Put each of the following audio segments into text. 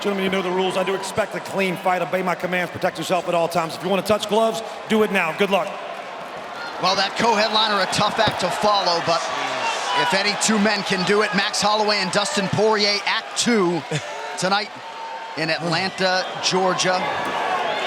Gentlemen, you know the rules. I do expect a clean fight. Obey my commands. Protect yourself at all times. If you want to touch gloves, do it now. Good luck. Well, that co-headliner, a tough act to follow, but if any two men can do it, Max Holloway and Dustin Poirier, Act 2, tonight in Atlanta, Georgia.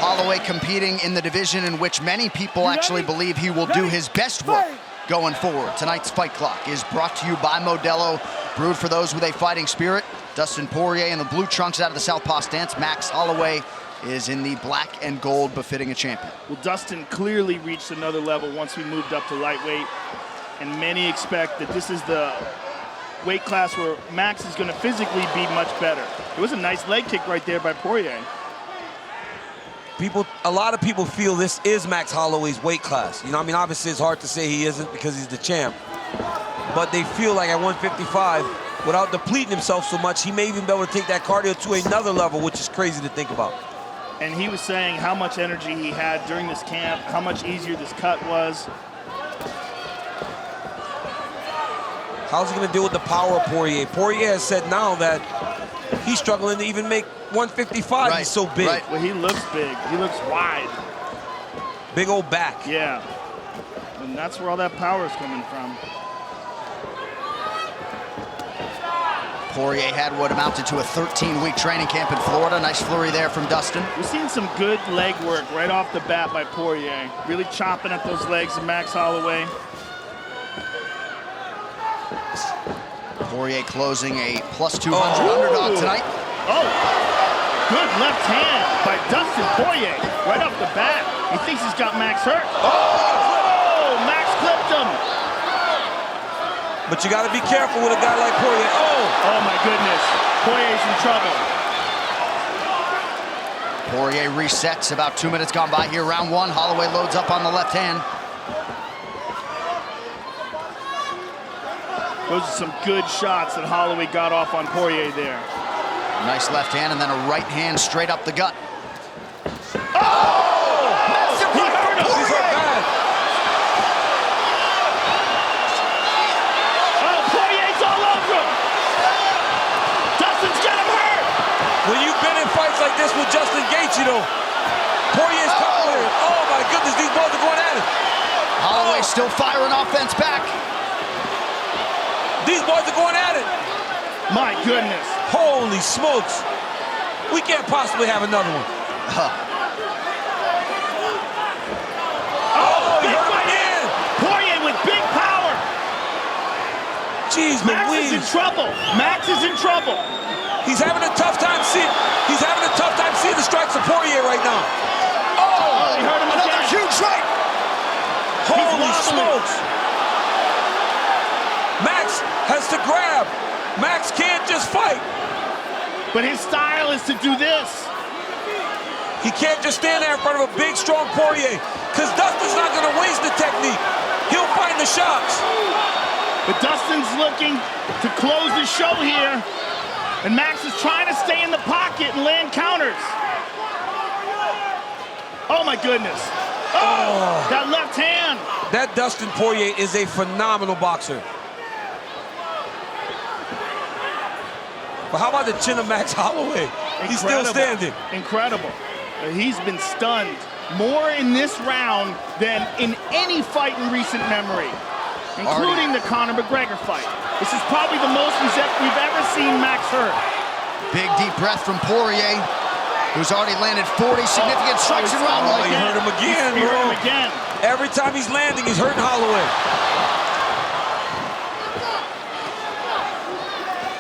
Holloway competing in the division in which many people actually believe he will do his best work going forward. Tonight's Fight Clock is brought to you by Modelo, brewed for those with a fighting spirit. Dustin Poirier in the blue trunks out of the southpaw stance. Max Holloway is in the black and gold, befitting a champion. Well, Dustin clearly reached another level once we moved up to lightweight, and many expect that this is the weight class where Max is going to physically be much better. It was a nice leg kick right there by Porye. A lot of people feel this is Max Holloway's weight class. You know, I mean, obviously it's hard to say he isn't because he's the champ, but they feel like at 155, without depleting himself so much, he may even be able to take that cardio to another level, which is crazy to think about. And he was saying how much energy he had during this camp, how much easier this cut was. How's he going to deal with the power of Porye? Porye has said now that he's struggling to even make 155. Right, he's so big. Right. Well, he looks big. He looks wide. Big old back. Yeah. And that's where all that power is coming from. Poirier had what amounted to a 13-week training camp in Florida. Nice flurry there from Dustin. We're seeing some good leg work right off the bat by Poirier. Really chopping at those legs of Max Holloway. Poirier closing a plus 200 underdog tonight. Oh, good left hand by Dustin Poirier right off the bat. He thinks he's got Max hurt. Oh, Max clipped him. But you got to be careful with a guy like Porye. Oh my goodness. Poirier's in trouble. Poirier resets, about 2 minutes gone by here. Round one, Holloway loads up on the left hand. Those are some good shots that Holloway got off on Poirier there. Nice left hand and then a right hand straight up the gut. Massive right from Poirier! Poirier's all over him! Dustin's got him hurt! When you've been in fights like this with Justin Gaethje, you know, Poirier's coming here. Oh my goodness, these boys are going at it. Holloway still firing offense back. These boys are going at it. My goodness. Holy smokes. We can't possibly have another one. Big right in! Poirier with big power! Jeez, Max is in trouble. Max is in trouble. He's having a tough time seeing the strikes of Poirier right now. Oh, he hurt him Another again. huge right. Holy smokes. Max has to grab. Max can't just fight. But his style is to do this. He can't just stand there in front of a big, strong Poirier, because Dustin's not going to waste the technique. He'll find the shots. But Dustin's looking to close the show here, and Max is trying to stay in the pocket and land counters. Oh my goodness. Oh, that left hand. That Dustin Poirier is a phenomenal boxer. But how about the chin of Max Holloway? He's still standing. Incredible. He's been stunned more in this round than in any fight in recent memory, including the Conor McGregor fight. This is probably the most we've ever seen Max hurt. Big deep breath from Poirier, who's already landed 40 significant strikes in round one. He hurt him again, He bro. hurt him again. Every time he's landing, he's hurting Holloway.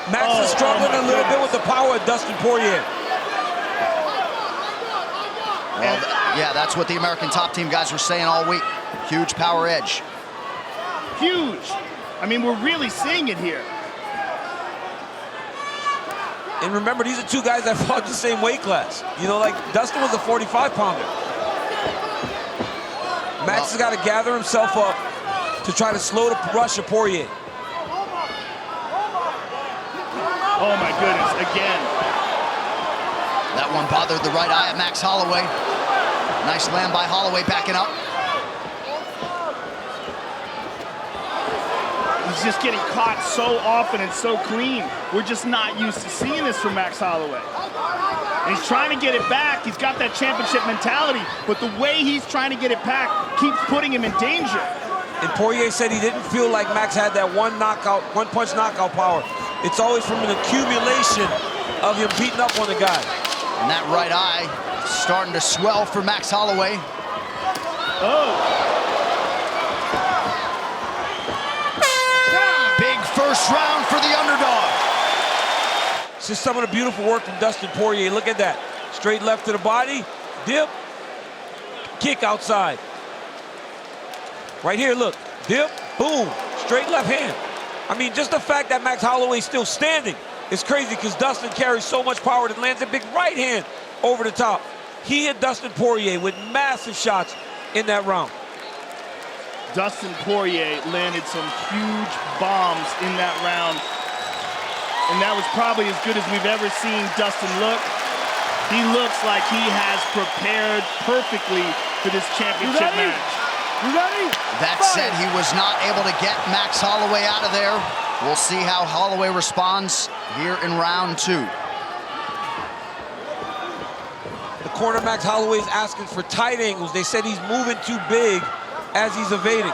Max is struggling a little bit with the power of Dustin Poirier. Well, yeah, that's what the American Top Team guys were saying all week. Huge power edge. Huge. I mean, we're really seeing it here. And remember, these are two guys that fought the same weight class. You know, like Dustin was a 45-pounder. Max has got to gather himself up to try to slow the rush of Poirier. Oh my goodness, again. That one bothered the right eye of Max Holloway. Nice land by Holloway, backing up. He's He's just getting caught so often and so clean. We're just not used to seeing this from Max Holloway. And he's trying to get it back. He's got that championship mentality, but the way he's trying to get it back keeps putting him in danger. And Porье said he didn't feel like Max had that one punch knockout power. It's always from an accumulation of him beating up on the guy. And that right eye starting to swell for Max Holloway. Oh. Big first round for the underdog. It's just some of the beautiful work from Dustin Porье. Look at that. Straight left to the body, dip, kick outside. Right here, look, dip, boom, straight left hand. I mean, just the fact that Max Holloway's still standing is crazy because Dustin carries so much power that lands a big right hand over the top. He hit Dustin Porье with massive shots in that round. Dustin Porьe landed some huge bombs in that round. And that was probably as good as we've ever seen Dustin look. He looks like he has prepared perfectly for this championship match. You ready? That said, he was not able to get Max Holloway out of there. We'll see how Holloway responds here in round 2. The corner Max Holloway is asking for tight angles. They said he's moving too big as he's evading.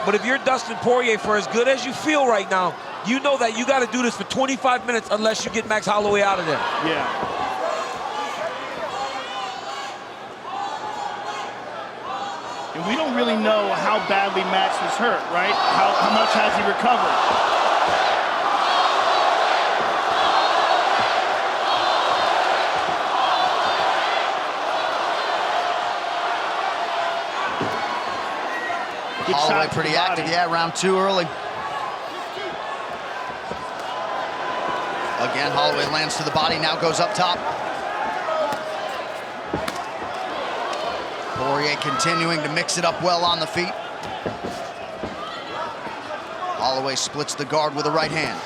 But if you're Dustin Porьe, for as good as you feel right now, you know that you got to do this for 25 minutes unless you get Max Holloway out of there. Yeah. And we don't really know how badly Max was hurt, right? How much has he recovered? Holloway pretty active, yeah, round 2 early. Again, Holloway lands to the body, now goes up top. Porьe continuing to mix it up well on the feet. Holloway splits the guard with a right hand.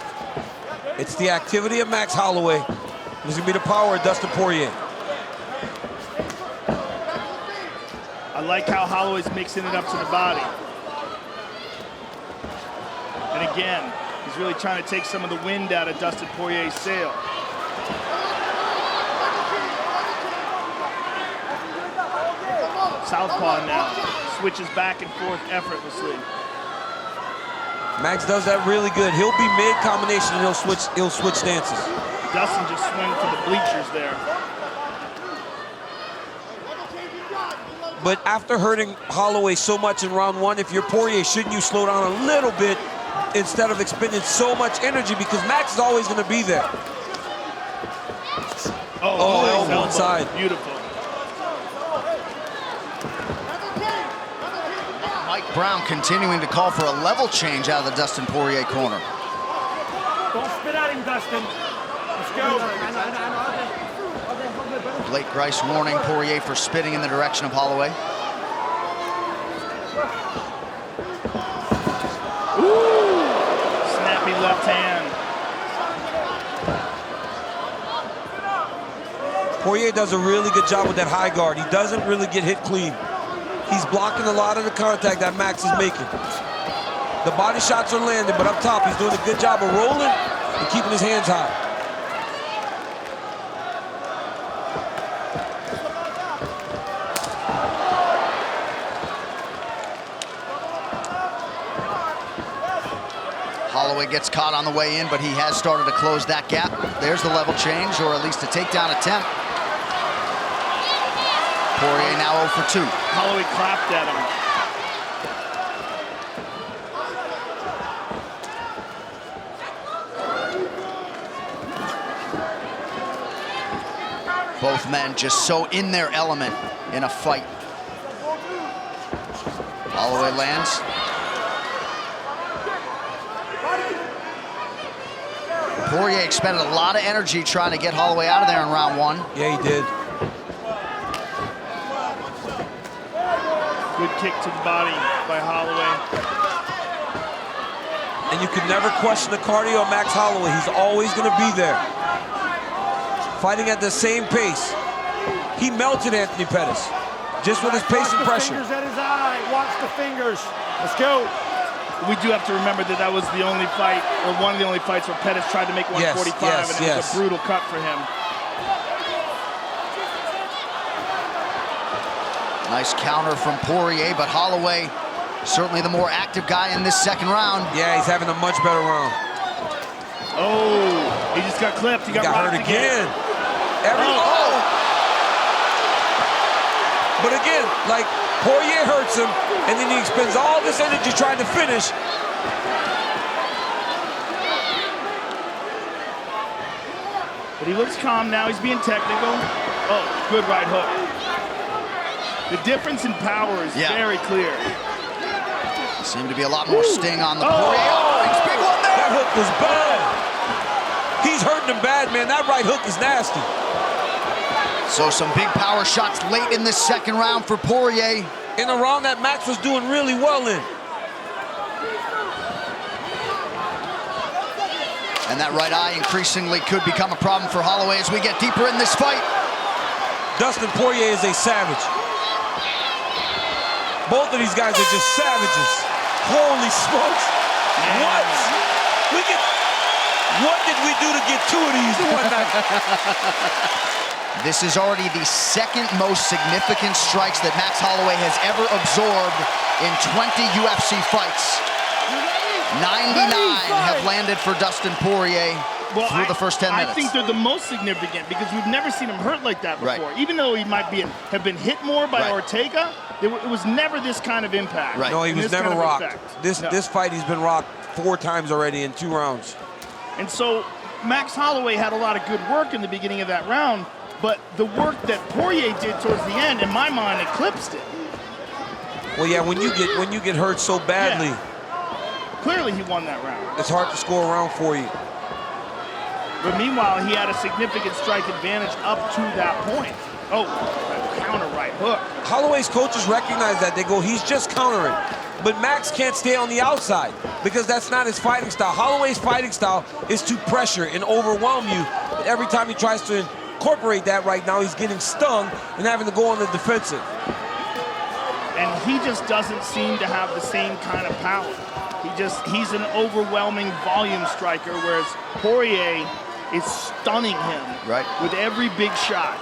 It's the activity of Max Holloway. It's gonna be the power of Dustin Porьe. I like how Holloway's mixing it up to the body. And again, he's really trying to take some of the wind out of Dustin Poirier's sail. Southpaw now, switches back and forth effortlessly. Max does that really good. He'll be mid-combination and he'll switch stances. Dustin just swung for the bleachers there. But after hurting Holloway so much in round 1, if you're Porьe, shouldn't you slow down a little bit instead of expending so much energy, because Max is always going to be there. Oh, elbow inside. Beautiful. Mike Brown continuing to call for a level change out of the Dustin Porьe corner. Don't spit at him, Dustin. Let's go. Blake Grice warning Porьe for spitting in the direction of Holloway. Ooh! Snappy left hand. Porьe does a really good job with that high guard. He doesn't really get hit clean. He's blocking a lot of the contact that Max is making. The body shots are landing, but up top, he's doing a good job of rolling and keeping his hands high. Holloway gets caught on the way in, but he has started to close that gap. There's the level change, or at least a takedown attempt. Porьe now 0 for 2. Holloway clapped at him. Both men just so in their element in a fight. Holloway lands. Porьe expended a lot of energy trying to get Holloway out of there in round 1. Yeah, he did. Good kick to the body by Holloway. And you can never question the cardio of Max Holloway. He's always going to be there. Fighting at the same pace. He melted Anthony Pettis just with his pace and pressure. Fingers at his eye. Watch the fingers. Let's go. we do have to remember that that was the only fight, or one of the only fights where Pettis tried to make 145, and it was a brutal cut for him. Nice counter from Porье, but Holloway certainly the more active guy in this second round. Yeah, he's having a much better round. Oh, he just got clipped. He got hurt again. But again, like, Porьe hurts him, and then he expends all this energy trying to finish. But he looks calm now. He's being technical. Oh, good right hook. The difference in power is very clear. Seemed to be a lot more sting on the Porьe. Oh, big one there. That hook was bad. He's hurting him bad, man. That right hook is nasty. So some big power shots late in this second round for Porьe. In a round that Max was doing really well in. And that right eye increasingly could become a problem for Holloway as we get deeper in this fight. Dustin Porьe is a savage. Both of these guys are just savages. Holy smokes. What? What did we do to get two of these in one night? This is already the second most significant strikes that Max Holloway has ever absorbed in 20 UFC fights. 99 have landed for Dustin Porьe through the first 10 minutes. I think they're the most significant because we've never seen him hurt like that before. Right. Even though he might have been hit more by Ortega, it was never this kind of impact. Right. No, he was never rocked. This fight, he's been rocked 4 times already in 2 rounds. And so Max Holloway had a lot of good work in the beginning of that round, but the work that Porьe did towards the end, in my mind, eclipsed it. Well, yeah, when you get hurt so badly, clearly he won that round. It's hard to score a round for you. But meanwhile, he had a significant strike advantage up to that point. Oh, counter right hook. Holloway's coaches recognize that. They go, he's just countering. But Max can't stay on the outside because that's not his fighting style. Holloway's fighting style is to pressure and overwhelm you. But every time he tries to incorporate that right now, he's getting stung and having to go on the defensive. And he just doesn't seem to have the same kind of power. He's an overwhelming volume striker, whereas Porьe is stunning him with every big shot.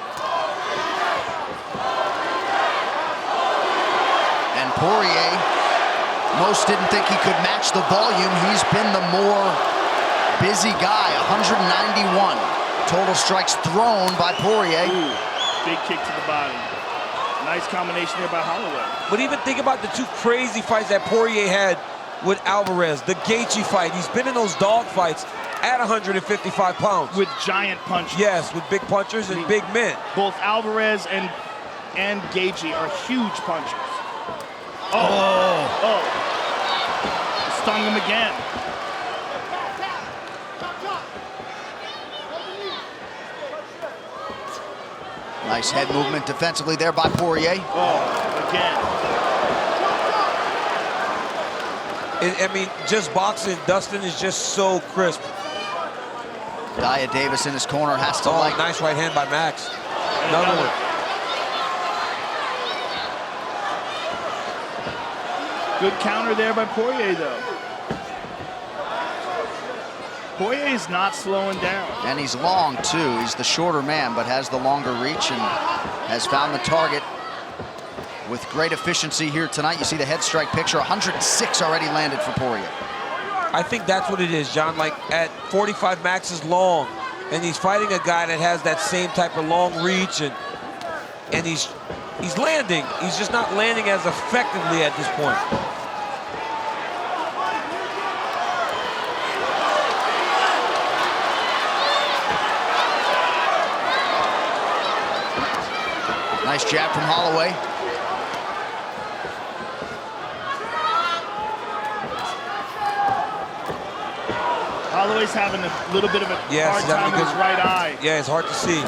And Porьe, most didn't think he could match the volume. He's been the more busy guy, 191 total strikes thrown by Porьe. Ooh, big kick to the body. Nice combination there by Holloway. But even think about the 2 crazy fights that Porьe had with Alvarez, the Gaethje fight. He's been in those dog fights at 155 pounds. With giant punches. Yes, with big punchers and big men. Both Alvarez and Gaethje are huge punchers. Oh. Stung him again. Nice head movement defensively there by Porьe. Oh, again. I mean, just boxing, Dustin is just so crisp. Dia Davis in his corner has to nice right hand by Max. Another one. Good counter there by Porьe, though. Porьe is not slowing down. And he's long, too. He's the shorter man, but has the longer reach and has found the target with great efficiency here tonight. You see the head strike picture, 106 already landed for Porьe. I think that's what it is, John. Like, at 45, Max is long, and he's fighting a guy that has that same type of long reach, and he's landing. He's just not landing as effectively at this point. Nice jab from Holloway. Holloway's having a little bit of a hard time with his right eye. Yeah, it's hard to see.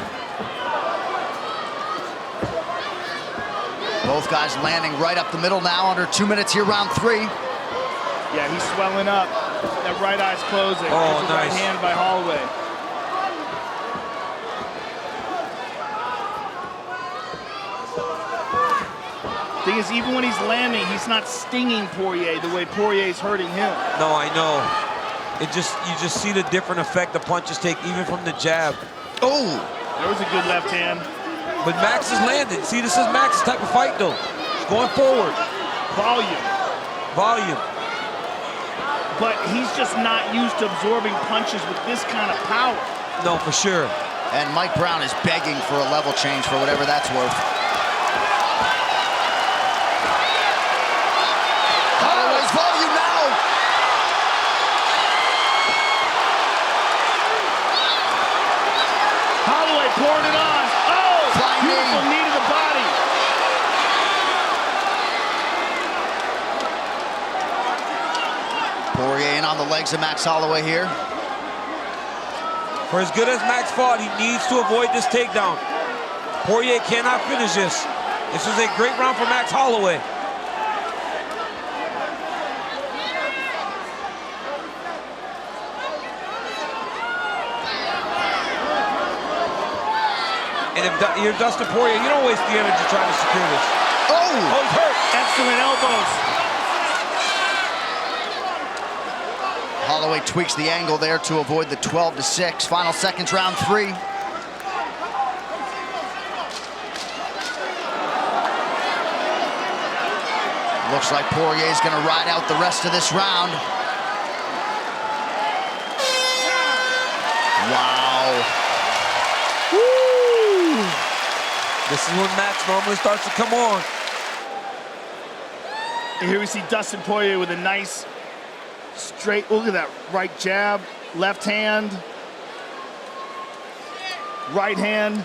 Both guys landing right up the middle now, under 2 minutes here, round 3. Yeah, he's swelling up. That right eye's closing. Oh, nice. Right hand by Holloway. I Thing is, even when he's landing, he's not stinging Porье the way Poirier's hurting him. No, I know. You just see the different effect the punches take, even from the jab. Oh! There was a good left hand. But Max is landing. See, this is Max's type of fight, though. He's going forward. Volume. Volume. But he's just not used to absorbing punches with this kind of power. No, for sure. And Mike Brown is begging for a level change for whatever that's worth. Holloway's volume now! Holloway pouring it on. Oh! Flying Beautiful knee to the body. Porье in on the legs of Max Holloway here. For as good as Max fought, he needs to avoid this takedown. Porье cannot finish this. This was a great round for Max Holloway. And if you're Dustin Porье, you don't waste the energy trying to secure this. Oh! Oh, he's hurt. Excellent elbows. Holloway tweaks the angle there to avoid the 12-6. Final seconds, round 3. Looks like Poirier's gonna ride out the rest of this round. Wow. Woo! This is when Max normally starts to come on. And here we see Dustin Porье with a nice straight, look at that, right jab, left hand, right hand.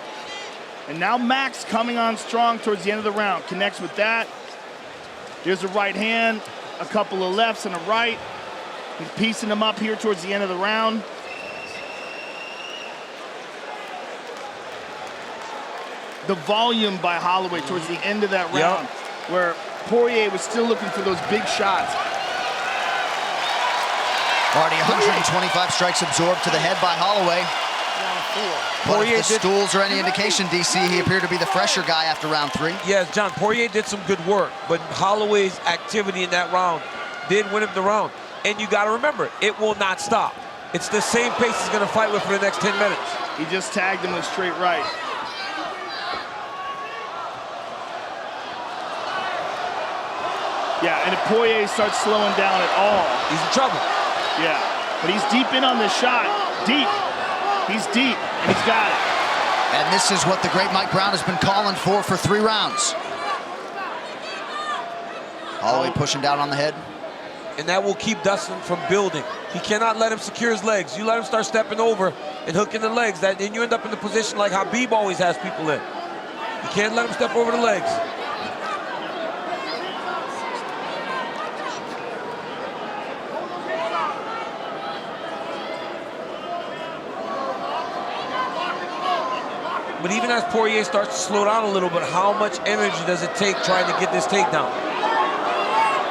And now Max coming on strong towards the end of the round. Connects with that. Here's a right hand, a couple of lefts and a right. He's piecing them up here towards the end of the round. The volume by Holloway towards the end of that round, where Porье was still looking for those big shots. Already 125 strikes absorbed to the head by Holloway. But if the stools are any indication, DC, he appeared to be the fresher guy after round 3. Yes, John, Porье did some good work, but Holloway's activity in that round did win him the round. And you got to remember, it will not stop. It's the same pace he's going to fight with for the next 10 minutes. He just tagged him with straight right. Yeah, and if Porьe starts slowing down at all, he's in trouble. Yeah, but he's deep in on this shot. Deep. He's deep, and he's got it. And this is what the great Mike Brown has been calling for 3 rounds. Holloway pushing down on the head. And that will keep Dustin from building. He cannot let him secure his legs. You let him start stepping over and hooking the legs, then you end up in the position like Habib always has people in. You can't let him step over the legs. But even as Porьe starts to slow down a little bit, how much energy does it take trying to get this takedown?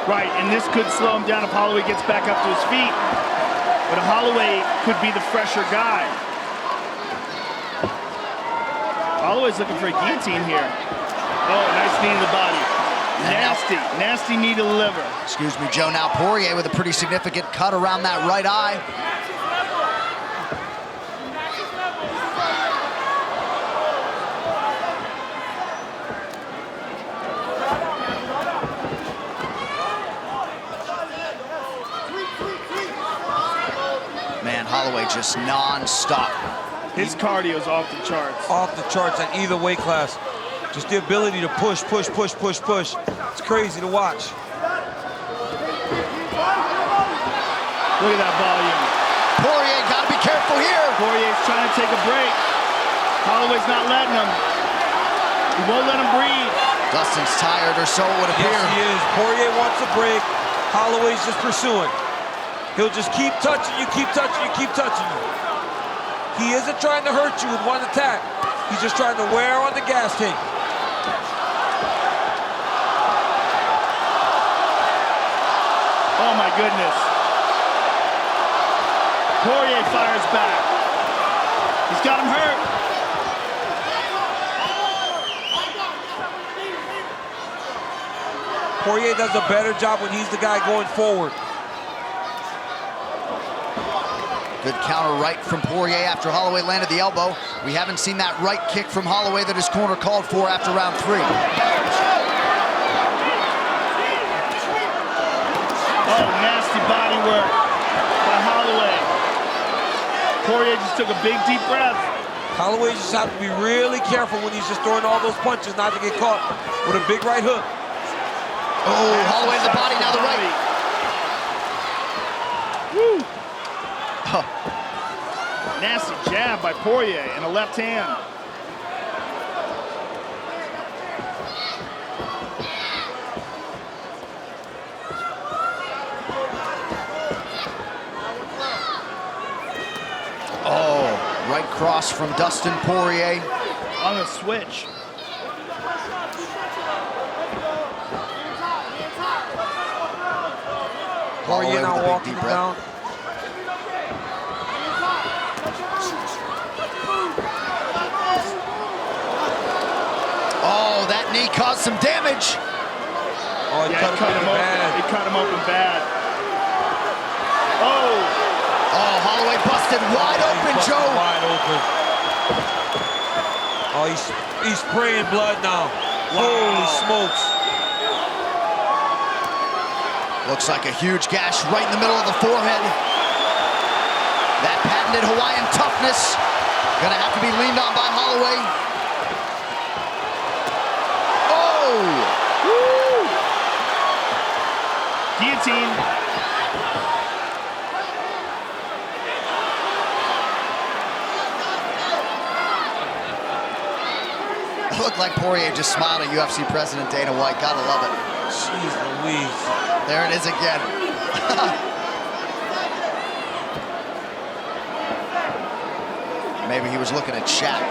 Right, and this could slow him down if Holloway gets back up to his feet. But Holloway could be the fresher guy. Holloway's looking for a guillotine here. Oh, nice knee to the body. Nasty, nasty knee to the liver. Excuse me, Joe. Now Porьe with a pretty significant cut around that right eye. Man, Holloway just non-stop. His cardio's off the charts. Off the charts at either weight class. Just the ability to push, push, push, push, push. It's crazy to watch. Look at that volume. Porьe gotta be careful here. Poirier's trying to take a break. Holloway's not letting him. He won't let him breathe. Dustin's tired, or so it would appear. Yes, he is. Porьe wants a break. Holloway's just pursuing. He'll just keep touching you, keep touching you, keep touching you. He isn't trying to hurt you with one attack. He's just trying to wear on the gas tank. Oh my goodness. Porьe fires back. He's got him hurt. Porье does a better job when he's the guy going forward. Good counter right from Porьye after Holloway landed the elbow. We haven't seen that right kick from Holloway that his corner called for after round 3. Oh, nasty body work by Holloway. Porьye just took a big, deep breath. Holloway just has to be really careful when he's just throwing all those punches not to get caught with a big right hook. Oh, Holloway in the body, now the right. Woo. Oh. Nasty jab by Porьye and a left hand. Oh, right cross from Dustin Porьye. On the switch. Porьye now walking him down. Oh, that knee caused some damage. Oh, he cut him open bad. He cut him open bad. Oh. Oh, Holloway busted wide open, Joe. Wide open. Oh, he's spraying blood now. Wow. Holy smokes. Looks like a huge gash right in the middle of the forehead. That patented Hawaiian toughness gonna have to be leaned on by Holloway. Oh! Woo. Guillotine. It looked like Porьye just smiled at UFC President Dana White. Gotta love it. Jeez Louise. There it is again. Maybe he was looking at Shaq.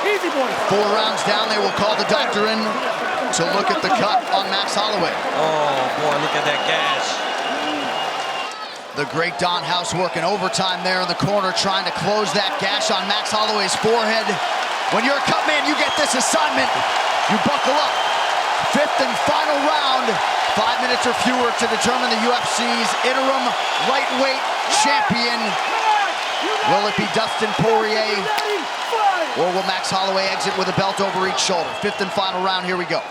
Easy, boy. 4 rounds down, they will call the doctor in to look at the cut on Max Holloway. Oh, boy, look at that gash. The great Don House working overtime there in the corner, trying to close that gash on Max Holloway's forehead. When you're a cut man, you get this assignment. You buckle up. 5th and final round. 5 minutes or fewer to determine the UFC's interim lightweight champion. Will it be Dustin Porьye? Or will Max Holloway exit with a belt over each shoulder? 5th and final round, here we go.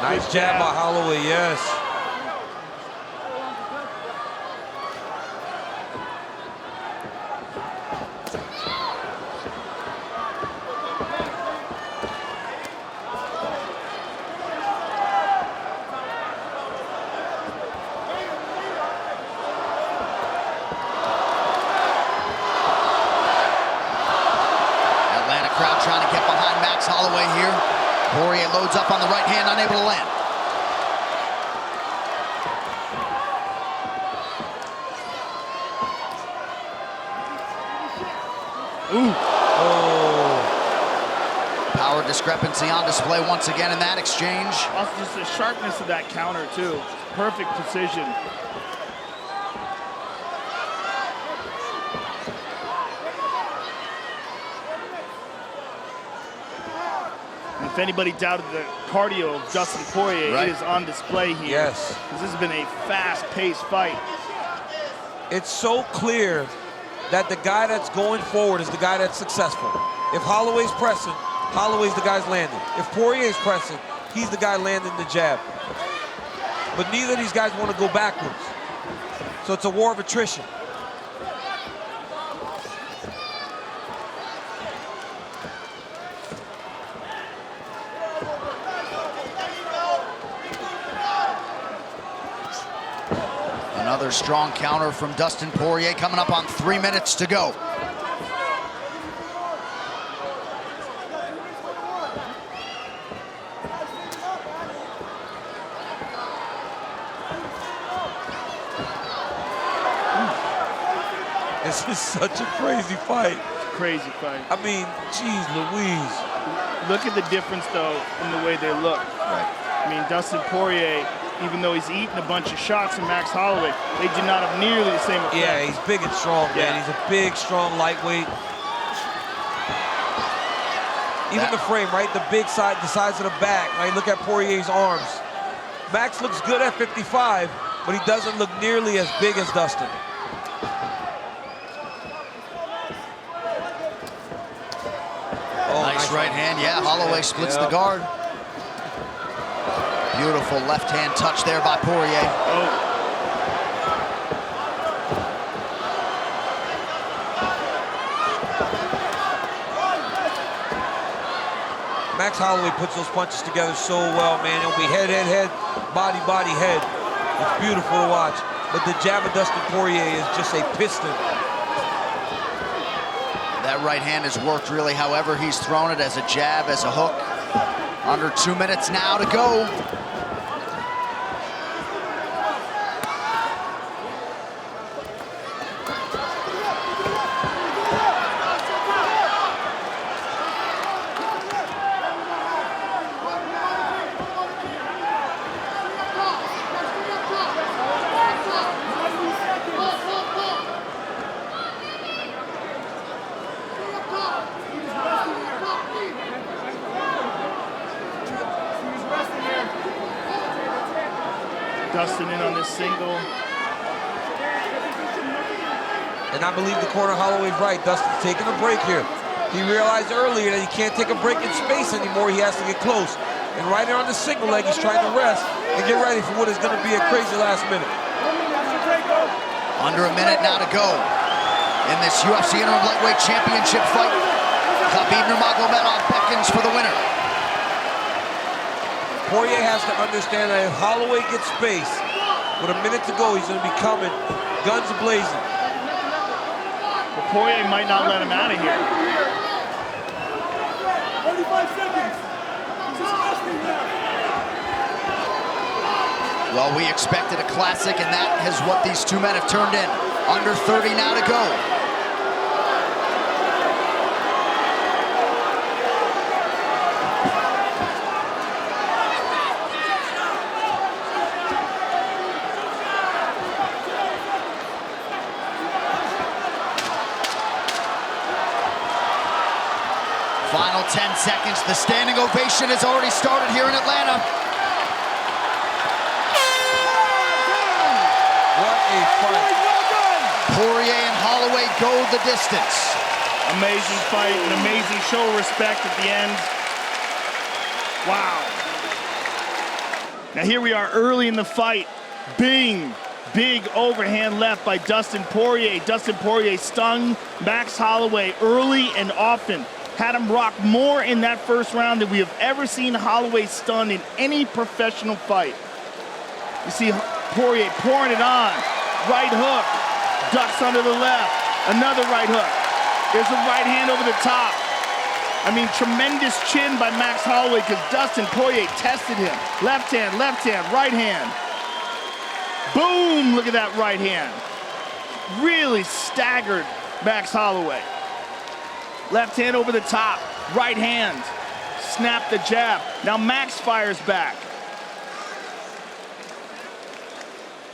Nice jab by Holloway, yes. Crowd trying to get behind Max Holloway here. Porьye loads up on the right hand, unable to land. Ooh. Oh. Power discrepancy on display once again in that exchange. Also just the sharpness of that counter too. Perfect precision. If anybody doubted the cardio of Dustin Porьye, right, it is on display here. Yes. This has been a fast-paced fight. It's so clear that the guy that's going forward is the guy that's successful. If Holloway's pressing, Holloway's the guy's landing. If Poirier's pressing, he's the guy landing the jab. But neither of these guys want to go backwards. So it's a war of attrition. Another strong counter from Dustin Porьye coming up on 3 minutes to go. This is such a crazy fight. Crazy fight. I mean, geez Louise. Look at the difference, though, in the way they look. Right. I mean, Dustin Poirier, even though he's eaten a bunch of shots from Max Holloway, they did not have nearly the same effect. Yeah, he's big and strong, man. He's a big, strong lightweight. Even the frame, right? The big side, the size of the back, right? Look at Poirier's arms. Max looks good at 55, but he doesn't look nearly as big as Dustin. Oh, nice right hand. Yeah, Holloway splits the guard. Beautiful left hand touch there by Porье. Oh. Max Holloway puts those punches together so well, man. It'll be head, head, head, body, body, head. It's beautiful to watch. But the jab of Dustin Poirier is just a piston. That right hand has worked really however he's thrown it, as a jab, as a hook. Under 2 minutes now to go. Dustin in on this single. And I believe the corner Holloway's right. Dustin's taking a break here. He realized earlier that he can't take a break in space anymore. He has to get close. And right there on the single leg, he's trying to rest and get ready for what is going to be a crazy last minute. Under a minute now to go in this UFC Interim Lightweight Championship fight. Khabib Nurmagomedov beckons for the winner. Porье has to understand that if Holloway gets space, with a minute to go, he's going to be coming, guns blazing. But Porьe might not let him out of here. 45 seconds. Just resting now. Well, we expected a classic, and that is what these two men have turned in. Under 30 now to go. Final 10 seconds. The standing ovation has already started here in Atlanta. What a fight. Porьe and Holloway go the distance. Amazing fight, an amazing show of respect at the end. Wow. Now here we are early in the fight. Bing, big overhand left by Dustin Poirier. Dustin Poirier stung Max Holloway early and often. Had him rock more in that first round than we have ever seen Holloway stunned in any professional fight. You see Poirier pouring it on. Right hook, ducks under the left. Another right hook. There's a right hand over the top. I mean, tremendous chin by Max Holloway because Dustin Poirier tested him. Left hand, right hand. Boom, look at that right hand. Really staggered Max Holloway. Left hand over the top, right hand. Snap the jab. Now Max fires back.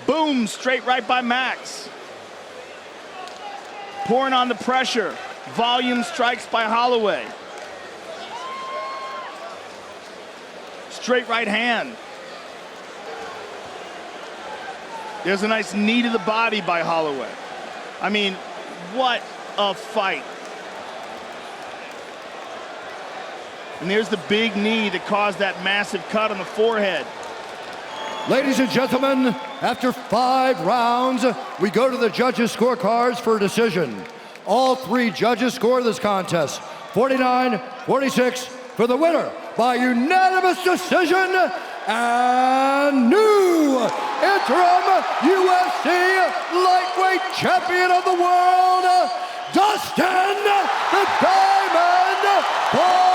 Boom, straight right by Max. Pouring on the pressure. Volume strikes by Holloway. Straight right hand. There's a nice knee to the body by Holloway. I mean, what a fight. And there's the big knee that caused that massive cut on the forehead. Ladies and gentlemen, after 5 rounds, we go to the judges' scorecards for a decision. All 3 judges score this contest 49-46 for the winner by unanimous decision and new interim UFC lightweight champion of the world, Dustin the Diamond Porьe.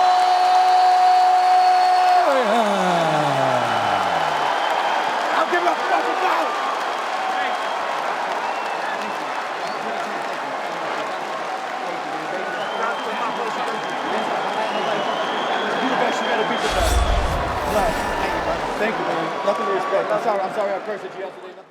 Thank you, man. Nothing to respect. I'm sorry I cursed at you yesterday.